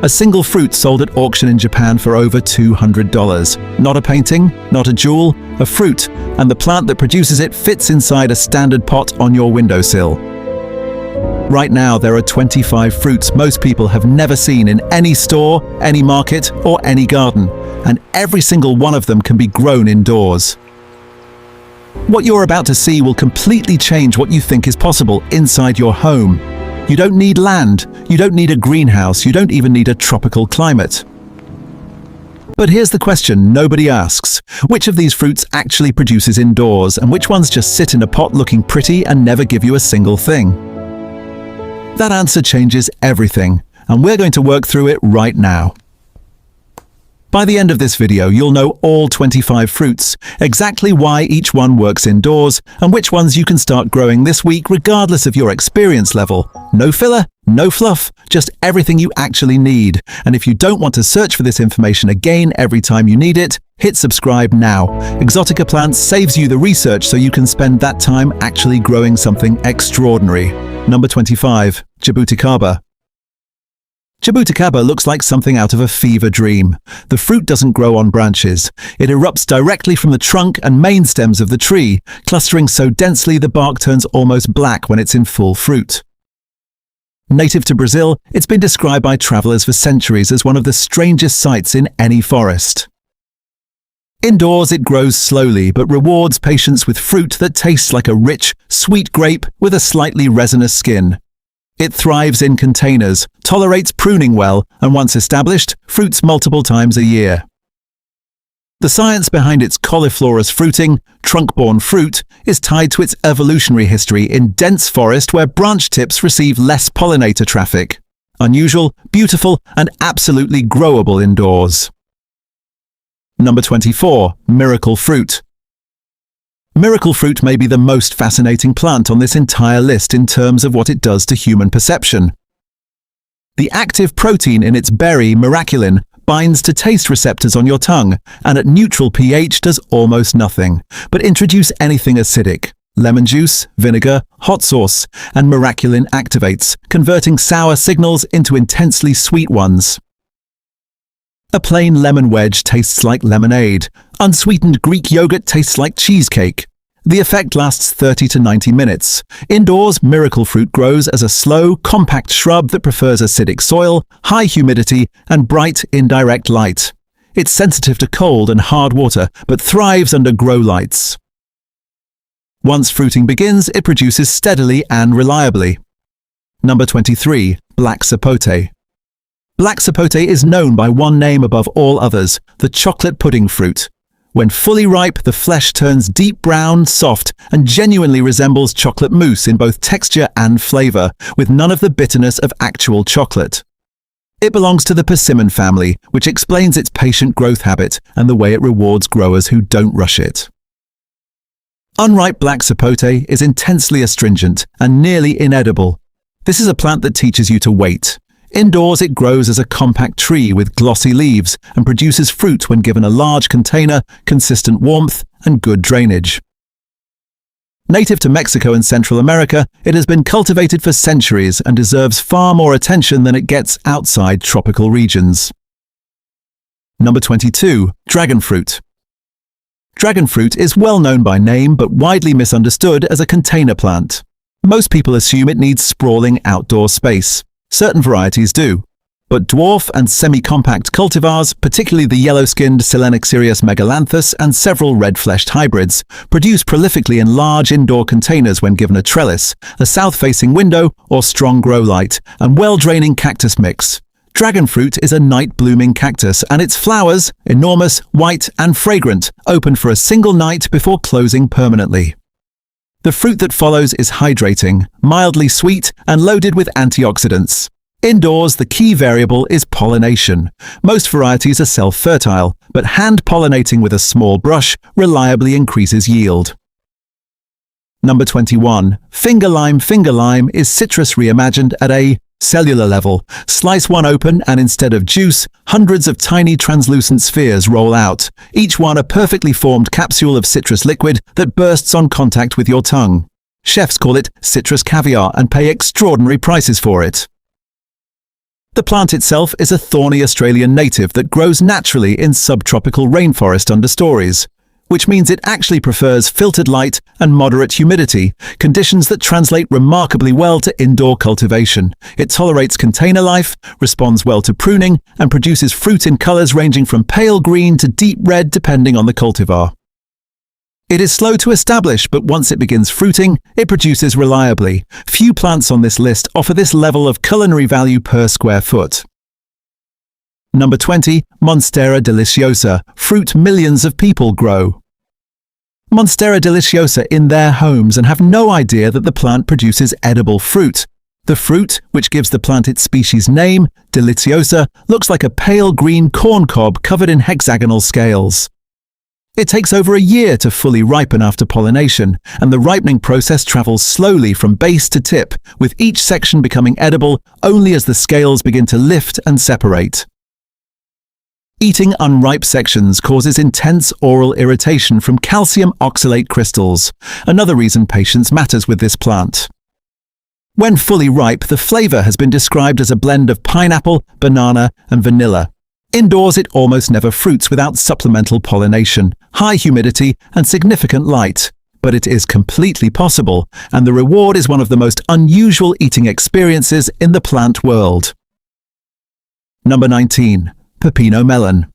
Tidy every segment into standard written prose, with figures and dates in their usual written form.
A single fruit sold at auction in Japan for over $200. Not a painting, not a jewel, a fruit, and the plant that produces it fits inside a standard pot on your windowsill. Right now, there are 25 fruits most people have never seen in any store, any market, or any garden, and every single one of them can be grown indoors. What you're about to see will completely change what you think is possible inside your home. You don't need land, you don't need a greenhouse, you don't even need a tropical climate. But here's the question nobody asks. Which of these fruits actually produces indoors, and which ones just sit in a pot looking pretty and never give you a single thing? That answer changes everything, and we're going to work through it right now. By the end of this video, you'll know all 25 fruits, exactly why each one works indoors, and which ones you can start growing this week regardless of your experience level. No filler, no fluff, just everything you actually need. And if you don't want to search for this information again every time you need it, hit subscribe now. ExoticaPlants saves you the research so you can spend that time actually growing something extraordinary. Number 25. Jabuticaba. Jabuticaba looks like something out of a fever dream. The fruit doesn't grow on branches. It erupts directly from the trunk and main stems of the tree, clustering so densely the bark turns almost black when it's in full fruit. Native to Brazil, it's been described by travelers for centuries as one of the strangest sights in any forest. Indoors, it grows slowly but rewards patience with fruit that tastes like a rich, sweet grape with a slightly resinous skin. It thrives in containers, tolerates pruning well, and once established, fruits multiple times a year. The science behind its cauliflowerous fruiting, trunk-borne fruit, is tied to its evolutionary history in dense forest where branch tips receive less pollinator traffic. Unusual, beautiful, and absolutely growable indoors. Number 24. Miracle fruit. Miracle fruit may be the most fascinating plant on this entire list in terms of what it does to human perception. The active protein in its berry, miraculin, binds to taste receptors on your tongue, and at neutral pH does almost nothing, but introduce anything acidic. Lemon juice, vinegar, hot sauce, and miraculin activates, converting sour signals into intensely sweet ones. A plain lemon wedge tastes like lemonade. Unsweetened Greek yogurt tastes like cheesecake. The effect lasts 30 to 90 minutes. Indoors, miracle fruit grows as a slow, compact shrub that prefers acidic soil, high humidity, and bright, indirect light. It's sensitive to cold and hard water, but thrives under grow lights. Once fruiting begins, it produces steadily and reliably. Number 23. Black Sapote. Black Sapote is known by one name above all others, the chocolate pudding fruit. When fully ripe, the flesh turns deep brown, soft, and genuinely resembles chocolate mousse in both texture and flavor, with none of the bitterness of actual chocolate. It belongs to the persimmon family, which explains its patient growth habit and the way it rewards growers who don't rush it. Unripe black sapote is intensely astringent and nearly inedible. This is a plant that teaches you to wait. Indoors, it grows as a compact tree with glossy leaves and produces fruit when given a large container, consistent warmth, and good drainage. Native to Mexico and Central America, it has been cultivated for centuries and deserves far more attention than it gets outside tropical regions. Number 22. Dragon fruit. Dragon fruit is well known by name but widely misunderstood as a container plant. Most people assume it needs sprawling outdoor space. Certain varieties do. But dwarf and semi-compact cultivars, particularly the yellow-skinned Silenoxerius megalanthus and several red-fleshed hybrids, produce prolifically in large indoor containers when given a trellis, a south-facing window, or strong grow light, and well-draining cactus mix. Dragon fruit is a night-blooming cactus, and its flowers, enormous, white, and fragrant, open for a single night before closing permanently. The fruit that follows is hydrating, mildly sweet, and loaded with antioxidants. Indoors, the key variable is pollination. Most varieties are self-fertile, but hand-pollinating with a small brush reliably increases yield. Number 21. Finger lime. Finger lime is citrus reimagined at a cellular level. Slice one open and instead of juice, hundreds of tiny translucent spheres roll out, each one a perfectly formed capsule of citrus liquid that bursts on contact with your tongue. Chefs call it citrus caviar and pay extraordinary prices for it. The plant itself is a thorny Australian native that grows naturally in subtropical rainforest understories, which means it actually prefers filtered light and moderate humidity, conditions that translate remarkably well to indoor cultivation. It tolerates container life, responds well to pruning, and produces fruit in colors ranging from pale green to deep red depending on the cultivar. It is slow to establish, but once it begins fruiting, it produces reliably. Few plants on this list offer this level of culinary value per square foot. Number 20. Monstera Deliciosa Fruit millions of people grow. Monstera Deliciosa in their homes and have no idea that the plant produces edible fruit. The fruit, which gives the plant its species name, Deliciosa, looks like a pale green corn cob covered in hexagonal scales. It takes over a year to fully ripen after pollination, and the ripening process travels slowly from base to tip, with each section becoming edible only as the scales begin to lift and separate. Eating unripe sections causes intense oral irritation from calcium oxalate crystals, another reason patience matters with this plant. When fully ripe, the flavor has been described as a blend of pineapple, banana, and vanilla. Indoors, it almost never fruits without supplemental pollination, high humidity, and significant light. But it is completely possible, and the reward is one of the most unusual eating experiences in the plant world. Number 19. Pepino Melon.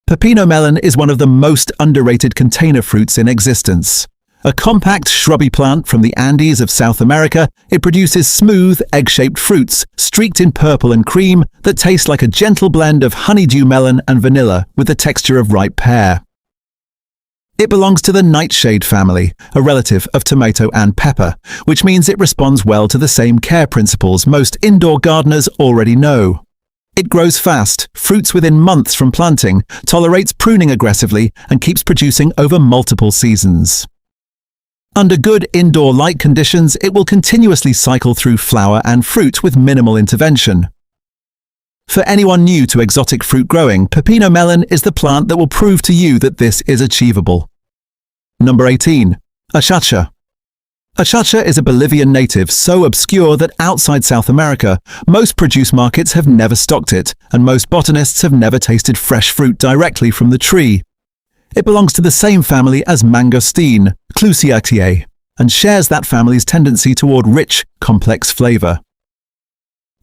Pepino melon is one of the most underrated container fruits in existence. A compact shrubby plant from the Andes of South America, it produces smooth, egg-shaped fruits, streaked in purple and cream, that taste like a gentle blend of honeydew melon and vanilla with the texture of ripe pear. It belongs to the nightshade family, a relative of tomato and pepper, which means it responds well to the same care principles most indoor gardeners already know. It grows fast, fruits within months from planting, tolerates pruning aggressively, and keeps producing over multiple seasons. Under good indoor light conditions, it will continuously cycle through flower and fruit with minimal intervention. For anyone new to exotic fruit growing, Pepino melon is the plant that will prove to you that this is achievable. Number 18. Achacha. Achacha is a Bolivian native so obscure that outside South America, most produce markets have never stocked it, and most botanists have never tasted fresh fruit directly from the tree. It belongs to the same family as Mangosteen, Clusiaceae, and shares that family's tendency toward rich, complex flavor.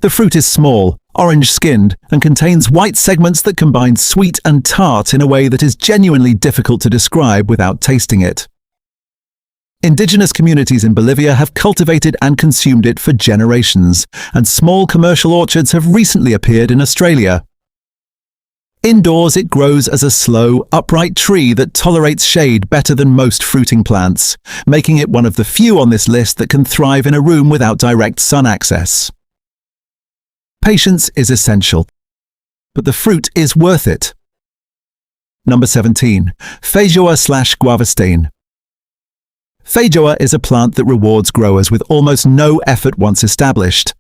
The fruit is small, orange-skinned, and contains white segments that combine sweet and tart in a way that is genuinely difficult to describe without tasting it. Indigenous communities in Bolivia have cultivated and consumed it for generations, and small commercial orchards have recently appeared in Australia. Indoors, it grows as a slow, upright tree that tolerates shade better than most fruiting plants, making it one of the few on this list that can thrive in a room without direct sun access. Patience is essential, but the fruit is worth it. Number 17. Feijoa/Guavasteen. Feijoa is a plant that rewards growers with almost no effort once established.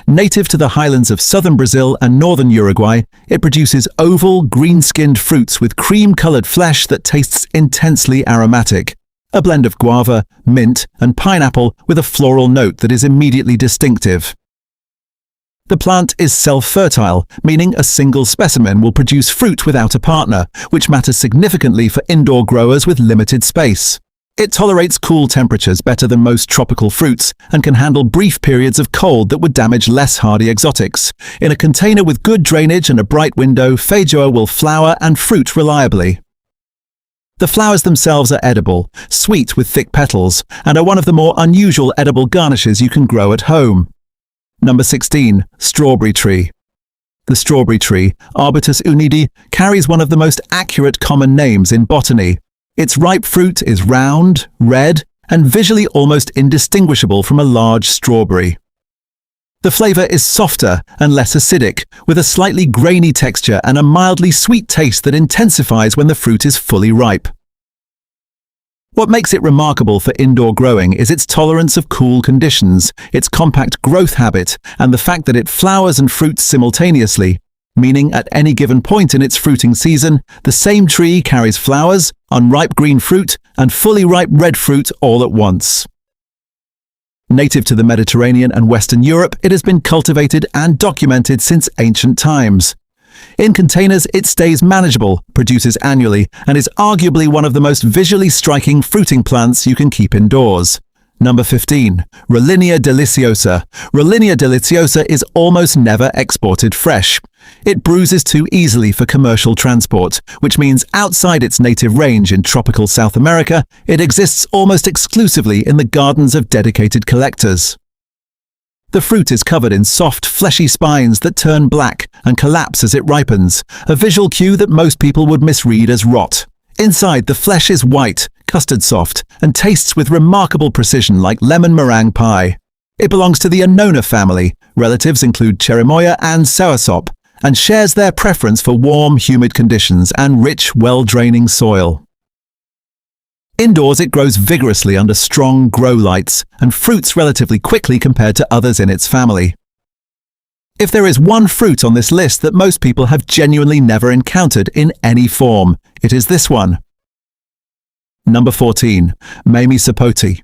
Native to the highlands of southern Brazil and northern Uruguay, it produces oval, green-skinned fruits with cream-colored flesh that tastes intensely aromatic, a blend of guava, mint, and pineapple with a floral note that is immediately distinctive. The plant is self-fertile, meaning a single specimen will produce fruit without a partner, which matters significantly for indoor growers with limited space. It tolerates cool temperatures better than most tropical fruits and can handle brief periods of cold that would damage less hardy exotics. In a container with good drainage and a bright window, Feijoa will flower and fruit reliably. The flowers themselves are edible, sweet with thick petals, and are one of the more unusual edible garnishes you can grow at home. Number 16. Strawberry tree. The strawberry tree, Arbutus unidi, carries one of the most accurate common names in botany. Its ripe fruit is round, red, and visually almost indistinguishable from a large strawberry. The flavor is softer and less acidic, with a slightly grainy texture and a mildly sweet taste that intensifies when the fruit is fully ripe. What makes it remarkable for indoor growing is its tolerance of cool conditions, its compact growth habit, and the fact that it flowers and fruits simultaneously, meaning at any given point in its fruiting season, the same tree carries flowers, unripe green fruit, and fully ripe red fruit all at once. Native to the Mediterranean and Western Europe, it has been cultivated and documented since ancient times. In containers, it stays manageable, produces annually, and is arguably one of the most visually striking fruiting plants you can keep indoors. Number 15. Rollinia Deliciosa. Rollinia Deliciosa is almost never exported fresh. It bruises too easily for commercial transport, which means outside its native range in tropical South America, it exists almost exclusively in the gardens of dedicated collectors. The fruit is covered in soft, fleshy spines that turn black and collapse as it ripens, a visual cue that most people would misread as rot. Inside, the flesh is white, custard soft, and tastes with remarkable precision like lemon meringue pie. It belongs to the Annona family. Relatives include cherimoya and soursop, and shares their preference for warm, humid conditions and rich, well-draining soil. Indoors, it grows vigorously under strong grow lights and fruits relatively quickly compared to others in its family. If there is one fruit on this list that most people have genuinely never encountered in any form, it is this one. Number 14. Mamey Sapote.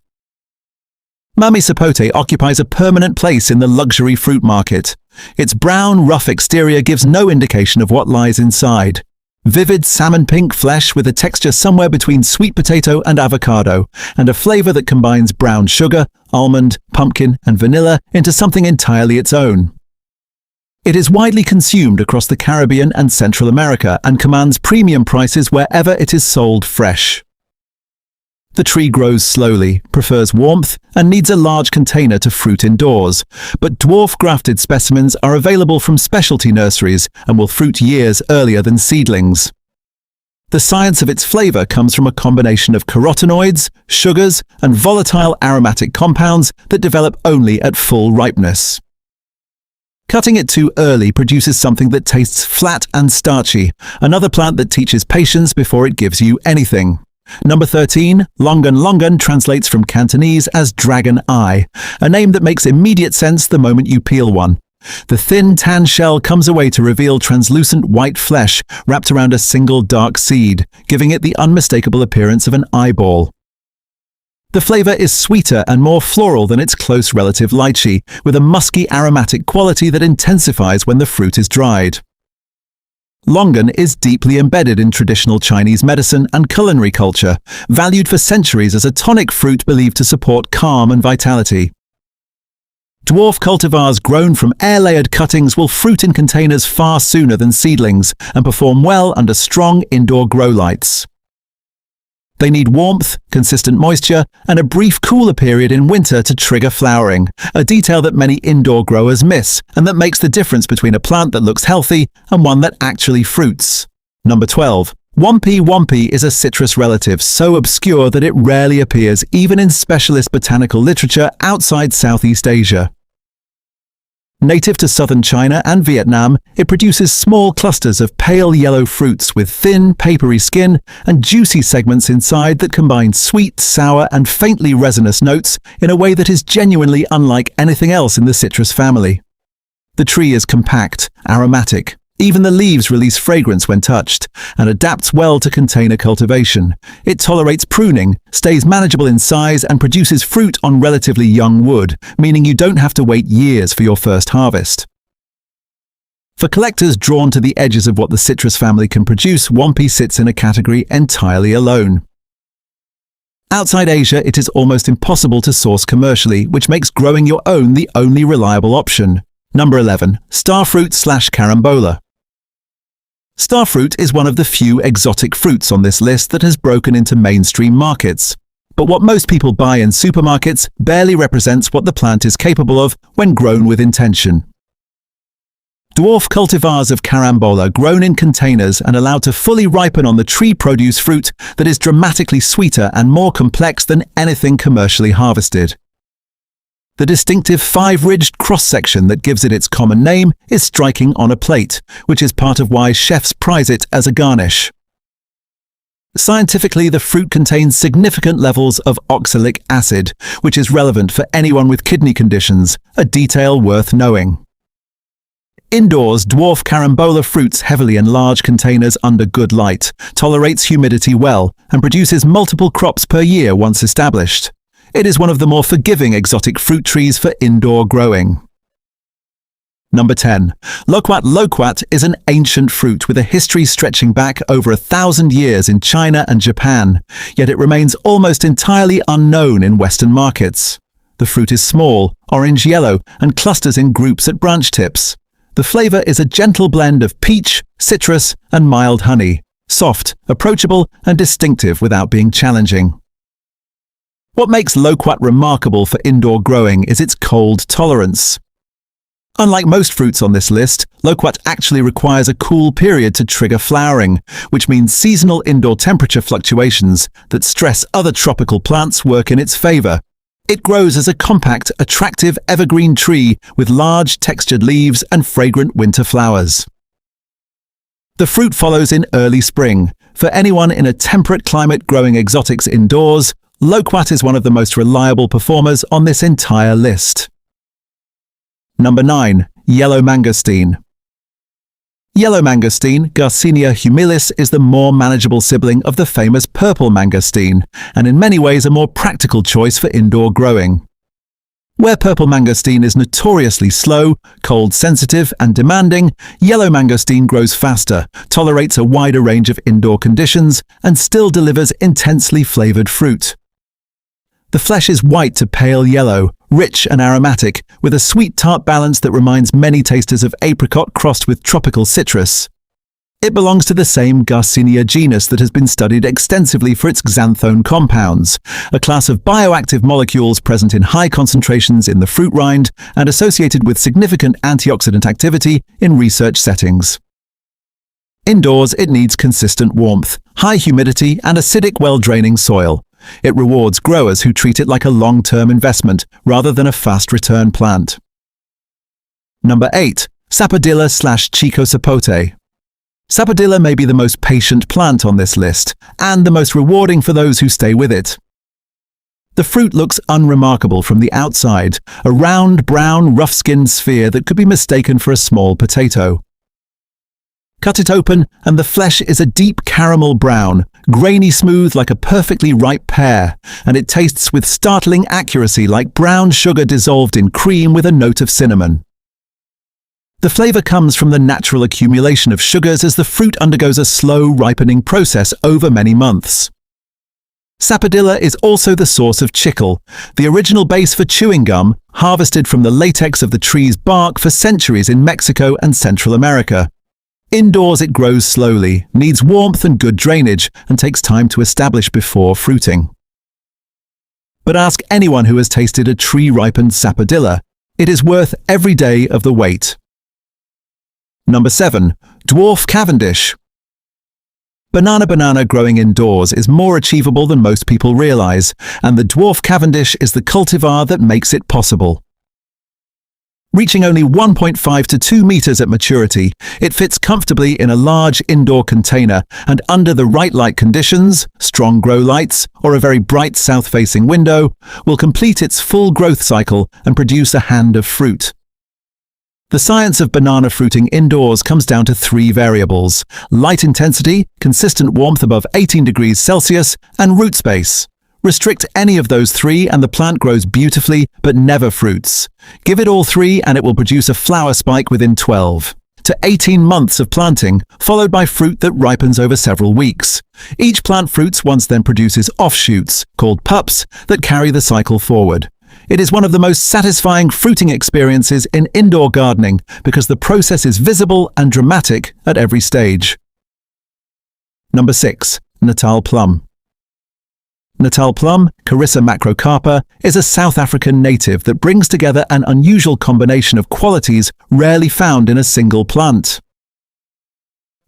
Mamey Sapote occupies a permanent place in the luxury fruit market. Its brown, rough exterior gives no indication of what lies inside. Vivid salmon-pink flesh with a texture somewhere between sweet potato and avocado, and a flavor that combines brown sugar, almond, pumpkin, and vanilla into something entirely its own. It is widely consumed across the Caribbean and Central America and commands premium prices wherever it is sold fresh. The tree grows slowly, prefers warmth, and needs a large container to fruit indoors, but dwarf grafted specimens are available from specialty nurseries and will fruit years earlier than seedlings. The science of its flavor comes from a combination of carotenoids, sugars, and volatile aromatic compounds that develop only at full ripeness. Cutting it too early produces something that tastes flat and starchy, another plant that teaches patience before it gives you anything. Number 13. Longan. Longan translates from Cantonese as dragon eye, a name that makes immediate sense the moment you peel one. The thin tan shell comes away to reveal translucent white flesh wrapped around a single dark seed, giving it the unmistakable appearance of an eyeball. The flavor is sweeter and more floral than its close relative lychee, with a musky aromatic quality that intensifies when the fruit is dried. Longan is deeply embedded in traditional Chinese medicine and culinary culture, valued for centuries as a tonic fruit believed to support calm and vitality. Dwarf cultivars grown from air-layered cuttings will fruit in containers far sooner than seedlings and perform well under strong indoor grow lights. They need warmth, consistent moisture, and a brief cooler period in winter to trigger flowering, a detail that many indoor growers miss and that makes the difference between a plant that looks healthy and one that actually fruits. Number 12. Wampee. Wampee is a citrus relative so obscure that it rarely appears even in specialist botanical literature outside Southeast Asia. Native to southern China and Vietnam, it produces small clusters of pale yellow fruits with thin, papery skin and juicy segments inside that combine sweet, sour, and faintly resinous notes in a way that is genuinely unlike anything else in the citrus family. The tree is compact, aromatic. Even the leaves release fragrance when touched, and adapts well to container cultivation. It tolerates pruning, stays manageable in size, and produces fruit on relatively young wood, meaning you don't have to wait years for your first harvest. For collectors drawn to the edges of what the citrus family can produce, Wampee sits in a category entirely alone. Outside Asia, it is almost impossible to source commercially, which makes growing your own the only reliable option. Number 11. Starfruit/Carambola. Starfruit is one of the few exotic fruits on this list that has broken into mainstream markets. But what most people buy in supermarkets barely represents what the plant is capable of when grown with intention. Dwarf cultivars of Carambola grown in containers and allowed to fully ripen on the tree produce fruit that is dramatically sweeter and more complex than anything commercially harvested. The distinctive five-ridged cross-section that gives it its common name is striking on a plate, which is part of why chefs prize it as a garnish. Scientifically, the fruit contains significant levels of oxalic acid, which is relevant for anyone with kidney conditions, a detail worth knowing. Indoors, dwarf carambola fruits heavily in large containers under good light, tolerates humidity well, and produces multiple crops per year once established. It is one of the more forgiving exotic fruit trees for indoor growing. Number 10. Loquat. Loquat is an ancient fruit with a history stretching back over 1,000 years in China and Japan, yet it remains almost entirely unknown in Western markets. The fruit is small, orange-yellow, and clusters in groups at branch tips. The flavor is a gentle blend of peach, citrus, and mild honey, soft, approachable, and distinctive without being challenging. What makes Loquat remarkable for indoor growing is its cold tolerance. Unlike most fruits on this list, Loquat actually requires a cool period to trigger flowering, which means seasonal indoor temperature fluctuations that stress other tropical plants work in its favor. It grows as a compact, attractive evergreen tree with large, textured leaves and fragrant winter flowers. The fruit follows in early spring. For anyone in a temperate climate growing exotics indoors, Loquat is one of the most reliable performers on this entire list. Number 9. Yellow Mangosteen. Yellow Mangosteen, Garcinia humilis, is the more manageable sibling of the famous purple mangosteen, and in many ways a more practical choice for indoor growing. Where purple mangosteen is notoriously slow, cold-sensitive, and demanding, yellow mangosteen grows faster, tolerates a wider range of indoor conditions, and still delivers intensely flavored fruit. The flesh is white to pale yellow, rich and aromatic, with a sweet tart balance that reminds many tasters of apricot crossed with tropical citrus. It belongs to the same Garcinia genus that has been studied extensively for its xanthone compounds, a class of bioactive molecules present in high concentrations in the fruit rind and associated with significant antioxidant activity in research settings. Indoors, it needs consistent warmth, high humidity, and acidic, well-draining soil. It rewards growers who treat it like a long-term investment rather than a fast-return plant. Number 8. Sapodilla/Chico Sapote. Sapodilla may be the most patient plant on this list, and the most rewarding for those who stay with it. The fruit looks unremarkable from the outside, a round, brown, rough-skinned sphere that could be mistaken for a small potato. Cut it open, and the flesh is a deep caramel brown, grainy smooth like a perfectly ripe pear, and it tastes with startling accuracy like brown sugar dissolved in cream with a note of cinnamon. The flavor comes from the natural accumulation of sugars as the fruit undergoes a slow ripening process over many months. Sapodilla is also the source of chicle, the original base for chewing gum, harvested from the latex of the tree's bark for centuries in Mexico and Central America. Indoors it grows slowly, needs warmth and good drainage, and takes time to establish before fruiting. But ask anyone who has tasted a tree-ripened sapodilla. It is worth every day of the wait. Number 7. Dwarf Cavendish. Banana growing indoors is more achievable than most people realize, and the Dwarf Cavendish is the cultivar that makes it possible. Reaching only 1.5 to 2 meters at maturity, it fits comfortably in a large indoor container, and under the right light conditions, strong grow lights, or a very bright south-facing window, will complete its full growth cycle and produce a hand of fruit. The science of banana fruiting indoors comes down to 3 variables: light intensity, consistent warmth above 18 degrees Celsius, and root space. Restrict any of those 3 and the plant grows beautifully, but never fruits. Give it all 3 and it will produce a flower spike within 12 to 18 months of planting, followed by fruit that ripens over several weeks. Each plant fruits once, then produces offshoots, called pups, that carry the cycle forward. It is one of the most satisfying fruiting experiences in indoor gardening because the process is visible and dramatic at every stage. Number 6. Natal Plum. Natal Plum, Carissa macrocarpa, is a South African native that brings together an unusual combination of qualities rarely found in a single plant.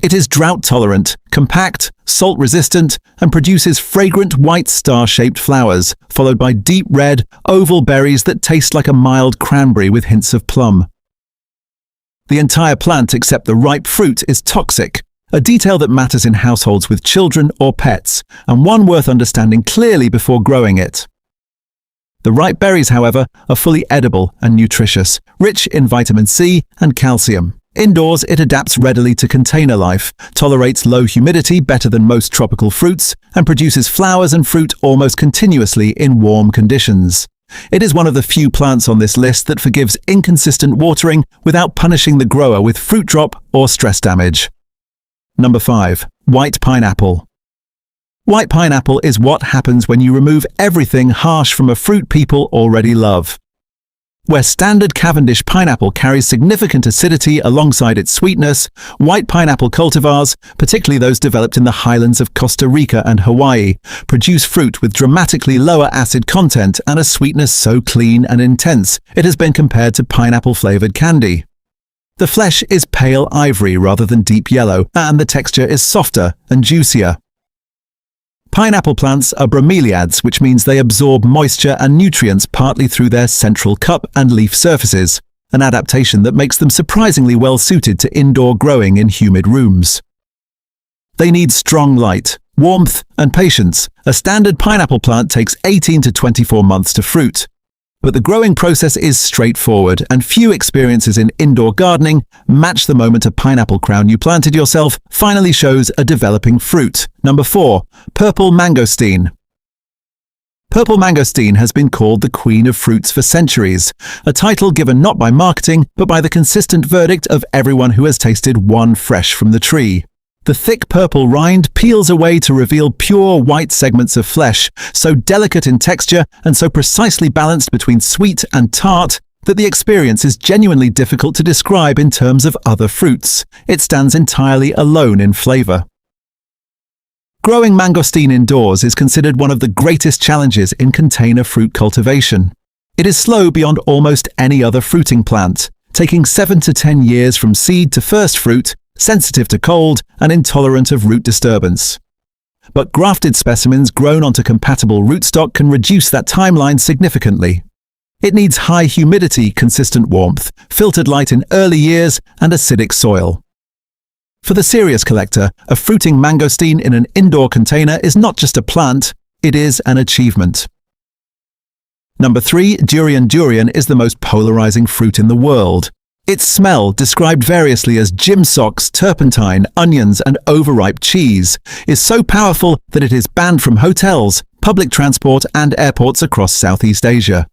It is drought-tolerant, compact, salt-resistant, and produces fragrant white star-shaped flowers, followed by deep red, oval berries that taste like a mild cranberry with hints of plum. The entire plant except the ripe fruit is toxic, a detail that matters in households with children or pets, and one worth understanding clearly before growing it. The ripe berries, however, are fully edible and nutritious, rich in vitamin C and calcium. Indoors, it adapts readily to container life, tolerates low humidity better than most tropical fruits, and produces flowers and fruit almost continuously in warm conditions. It is one of the few plants on this list that forgives inconsistent watering without punishing the grower with fruit drop or stress damage. Number 5. White pineapple. White pineapple is what happens when you remove everything harsh from a fruit people already love. Where standard Cavendish pineapple carries significant acidity alongside its sweetness, white pineapple cultivars, particularly those developed in the highlands of Costa Rica and Hawaii, produce fruit with dramatically lower acid content and a sweetness so clean and intense it has been compared to pineapple-flavored candy. The flesh is pale ivory rather than deep yellow, and the texture is softer and juicier. Pineapple plants are bromeliads, which means they absorb moisture and nutrients partly through their central cup and leaf surfaces, an adaptation that makes them surprisingly well suited to indoor growing in humid rooms. They need strong light, warmth, and patience. A standard pineapple plant takes 18 to 24 months to fruit. But the growing process is straightforward, and few experiences in indoor gardening match the moment a pineapple crown you planted yourself finally shows a developing fruit. Number 4. Purple Mangosteen. Purple Mangosteen has been called the Queen of Fruits for centuries, a title given not by marketing but by the consistent verdict of everyone who has tasted one fresh from the tree. The thick purple rind peels away to reveal pure white segments of flesh, so delicate in texture and so precisely balanced between sweet and tart that the experience is genuinely difficult to describe in terms of other fruits. It stands entirely alone in flavor. Growing mangosteen indoors is considered one of the greatest challenges in container fruit cultivation. It is slow beyond almost any other fruiting plant, taking 7 to 10 years from seed to first fruit, sensitive to cold and intolerant of root disturbance. But grafted specimens grown onto compatible rootstock can reduce that timeline significantly. It needs high humidity, consistent warmth, filtered light in early years, and acidic soil. For the serious collector, a fruiting mangosteen in an indoor container is not just a plant, it is an achievement. Number 3. Durian. Durian is the most polarizing fruit in the world. Its smell, described variously as gym socks, turpentine, onions, and overripe cheese, is so powerful that it is banned from hotels, public transport, and airports across Southeast Asia.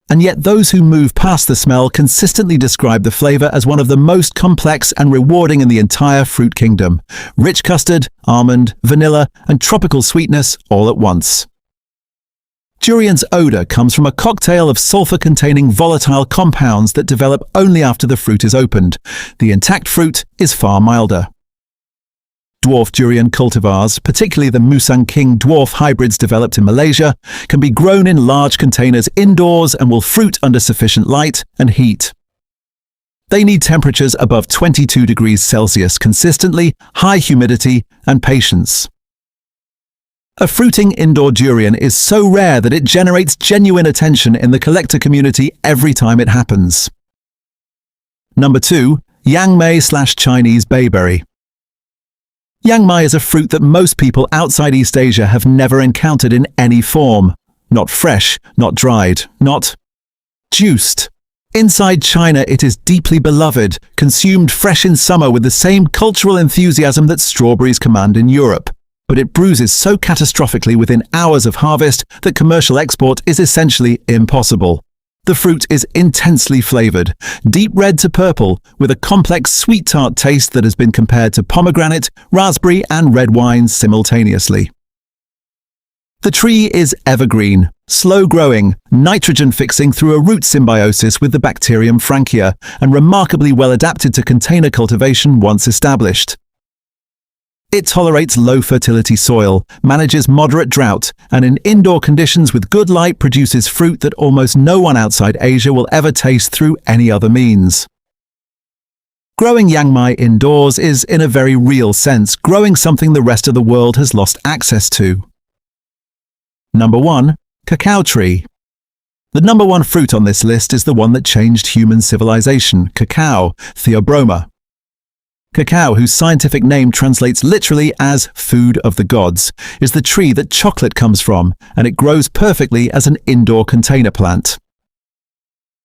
And yet those who move past the smell consistently describe the flavor as one of the most complex and rewarding in the entire fruit kingdom. Rich custard, almond, vanilla, and tropical sweetness all at once. Durian's odor comes from a cocktail of sulfur-containing volatile compounds that develop only after the fruit is opened. The intact fruit is far milder. Dwarf durian cultivars, particularly the Musang King dwarf hybrids developed in Malaysia, can be grown in large containers indoors and will fruit under sufficient light and heat. They need temperatures above 22 degrees Celsius consistently, high humidity, and patience. A fruiting indoor durian is so rare that it generates genuine attention in the collector community every time it happens. Number 2. Yangmei/Chinese bayberry. Yangmei is a fruit that most people outside East Asia have never encountered in any form. Not fresh, not dried, not juiced. Inside China, it is deeply beloved, consumed fresh in summer with the same cultural enthusiasm that strawberries command in Europe. But it bruises so catastrophically within hours of harvest that commercial export is essentially impossible. The fruit is intensely flavored, deep red to purple, with a complex sweet tart taste that has been compared to pomegranate, raspberry, and red wines simultaneously. The tree is evergreen, slow-growing, nitrogen-fixing through a root symbiosis with the bacterium Frankia, and remarkably well adapted to container cultivation once established. It tolerates low-fertility soil, manages moderate drought, and in indoor conditions with good light produces fruit that almost no one outside Asia will ever taste through any other means. Growing Yangmei indoors is, in a very real sense, growing something the rest of the world has lost access to. Number 1. Cacao Tree. The number 1 fruit on this list is the one that changed human civilization, cacao, Theobroma. Cacao, whose scientific name translates literally as food of the gods, is the tree that chocolate comes from, and it grows perfectly as an indoor container plant.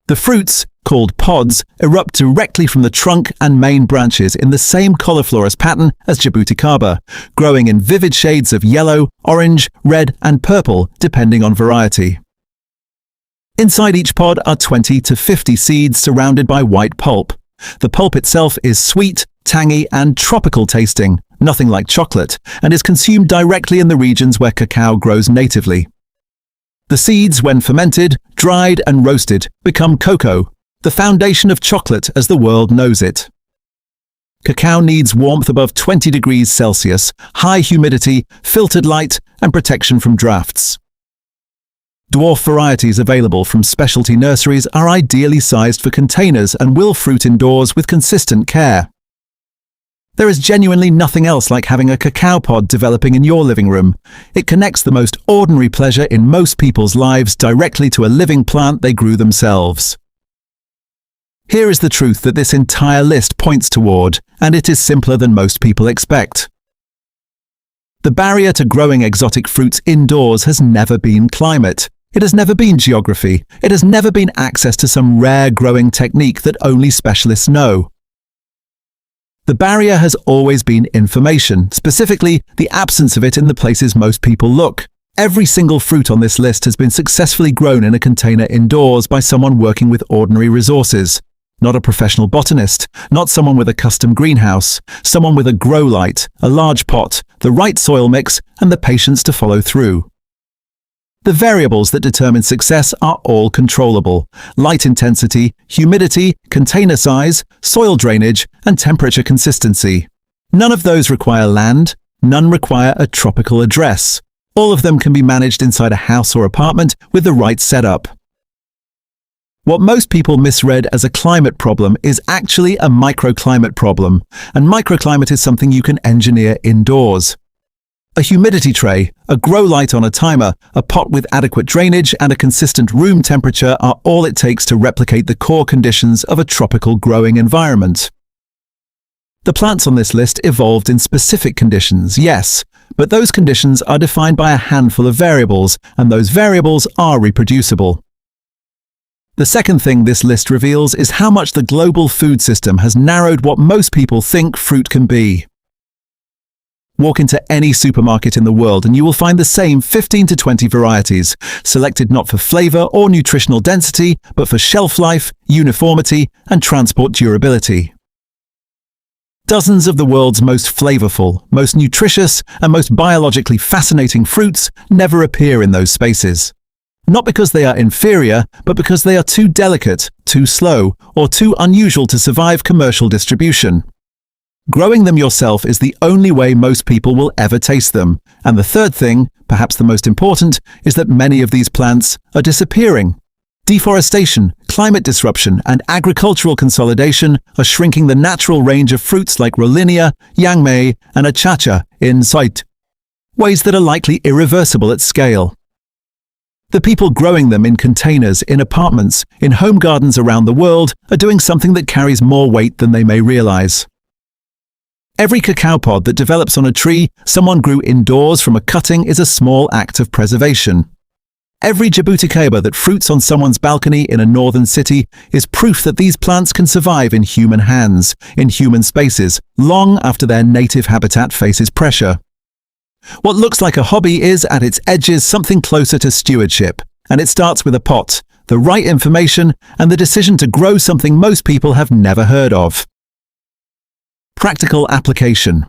The fruits, called pods, erupt directly from the trunk and main branches in the same cauliflorous pattern as Jabuticaba, growing in vivid shades of yellow, orange, red, and purple, depending on variety. Inside each pod are 20 to 50 seeds surrounded by white pulp. The pulp itself is sweet, tangy, and tropical tasting, nothing like chocolate, and is consumed directly in the regions where cacao grows natively. The seeds, when fermented, dried, and roasted, become cocoa, the foundation of chocolate as the world knows it. Cacao needs warmth above 20 degrees Celsius, high humidity, filtered light, and protection from drafts. Dwarf varieties available from specialty nurseries are ideally sized for containers and will fruit indoors with consistent care. There is genuinely nothing else like having a cacao pod developing in your living room. It connects the most ordinary pleasure in most people's lives directly to a living plant they grew themselves. Here is the truth that this entire list points toward, and it is simpler than most people expect. The barrier to growing exotic fruits indoors has never been climate. It has never been geography. It has never been access to some rare growing technique that only specialists know. The barrier has always been information, specifically the absence of it in the places most people look. Every single fruit on this list has been successfully grown in a container indoors by someone working with ordinary resources. Not a professional botanist, not someone with a custom greenhouse, someone with a grow light, a large pot, the right soil mix, and the patience to follow through. The variables that determine success are all controllable: light intensity, humidity, container size, soil drainage, and temperature consistency. None of those require land, none require a tropical address. All of them can be managed inside a house or apartment with the right setup. What most people misread as a climate problem is actually a microclimate problem, and microclimate is something you can engineer indoors. A humidity tray, a grow light on a timer, a pot with adequate drainage, and a consistent room temperature are all it takes to replicate the core conditions of a tropical growing environment. The plants on this list evolved in specific conditions, yes, but those conditions are defined by a handful of variables, and those variables are reproducible. The second thing this list reveals is how much the global food system has narrowed what most people think fruit can be. Walk into any supermarket in the world and you will find the same 15 to 20 varieties, selected not for flavor or nutritional density, but for shelf life, uniformity, and transport durability. Dozens of the world's most flavorful, most nutritious, and most biologically fascinating fruits never appear in those spaces. Not because they are inferior, but because they are too delicate, too slow, or too unusual to survive commercial distribution. Growing them yourself is the only way most people will ever taste them. And the third thing, perhaps the most important, is that many of these plants are disappearing. Deforestation, climate disruption, and agricultural consolidation are shrinking the natural range of fruits like Rollinia, Yangmei, and Achacha in sight, ways that are likely irreversible at scale. The people growing them in containers, in apartments, in home gardens around the world are doing something that carries more weight than they may realize. Every cacao pod that develops on a tree someone grew indoors from a cutting is a small act of preservation. Every Jabuticaba that fruits on someone's balcony in a northern city is proof that these plants can survive in human hands, in human spaces, long after their native habitat faces pressure. What looks like a hobby is, at its edges, something closer to stewardship, and it starts with a pot, the right information, and the decision to grow something most people have never heard of. Practical application.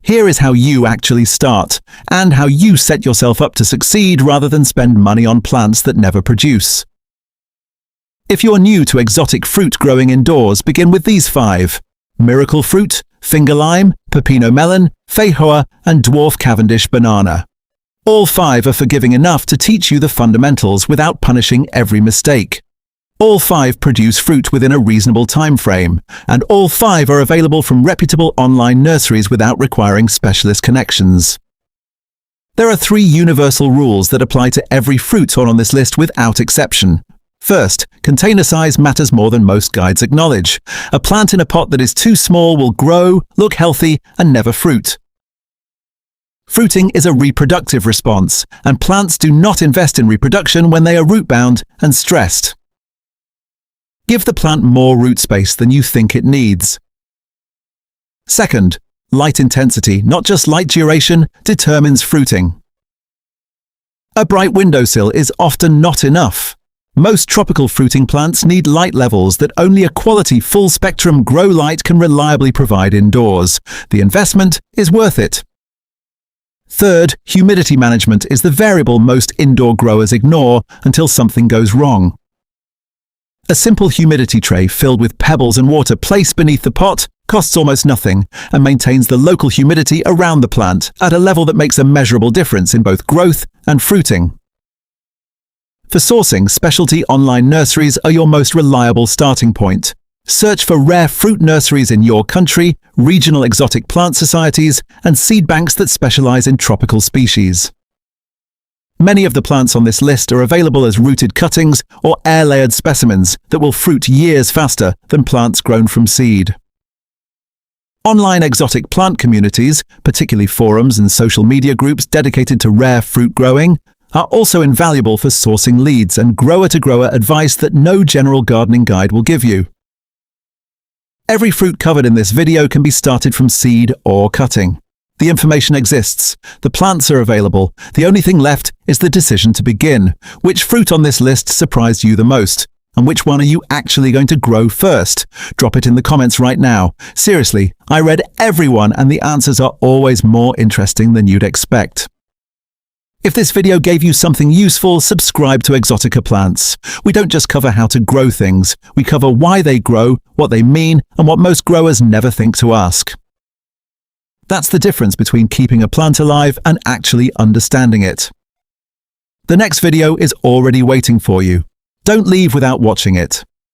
Here is how you actually start, and how you set yourself up to succeed rather than spend money on plants that never produce. If you're new to exotic fruit growing indoors, begin with these 5: miracle fruit, finger lime, Pepino Melon, Feijoa, and Dwarf Cavendish Banana. All 5 are forgiving enough to teach you the fundamentals without punishing every mistake. All 5 produce fruit within a reasonable time frame, and all 5 are available from reputable online nurseries without requiring specialist connections. There are 3 universal rules that apply to every fruit on this list without exception. First, container size matters more than most guides acknowledge. A plant in a pot that is too small will grow, look healthy, and never fruit. Fruiting is a reproductive response, and plants do not invest in reproduction when they are root-bound and stressed. Give the plant more root space than you think it needs. Second, light intensity, not just light duration, determines fruiting. A bright windowsill is often not enough. Most tropical fruiting plants need light levels that only a quality full-spectrum grow light can reliably provide indoors. The investment is worth it. Third, humidity management is the variable most indoor growers ignore until something goes wrong. A simple humidity tray filled with pebbles and water placed beneath the pot costs almost nothing and maintains the local humidity around the plant at a level that makes a measurable difference in both growth and fruiting. For sourcing, specialty online nurseries are your most reliable starting point. Search for rare fruit nurseries in your country, regional exotic plant societies, and seed banks that specialize in tropical species. Many of the plants on this list are available as rooted cuttings or air-layered specimens that will fruit years faster than plants grown from seed. Online exotic plant communities, particularly forums and social media groups dedicated to rare fruit growing, are also invaluable for sourcing leads and grower-to-grower advice that no general gardening guide will give you. Every fruit covered in this video can be started from seed or cutting. The information exists, the plants are available, the only thing left is the decision to begin. Which fruit on this list surprised you the most? And which one are you actually going to grow first? Drop it in the comments right now. Seriously, I read every one and the answers are always more interesting than you'd expect. If this video gave you something useful, subscribe to ExoticaPlants. We don't just cover how to grow things, we cover why they grow, what they mean, and what most growers never think to ask. That's the difference between keeping a plant alive and actually understanding it. The next video is already waiting for you. Don't leave without watching it.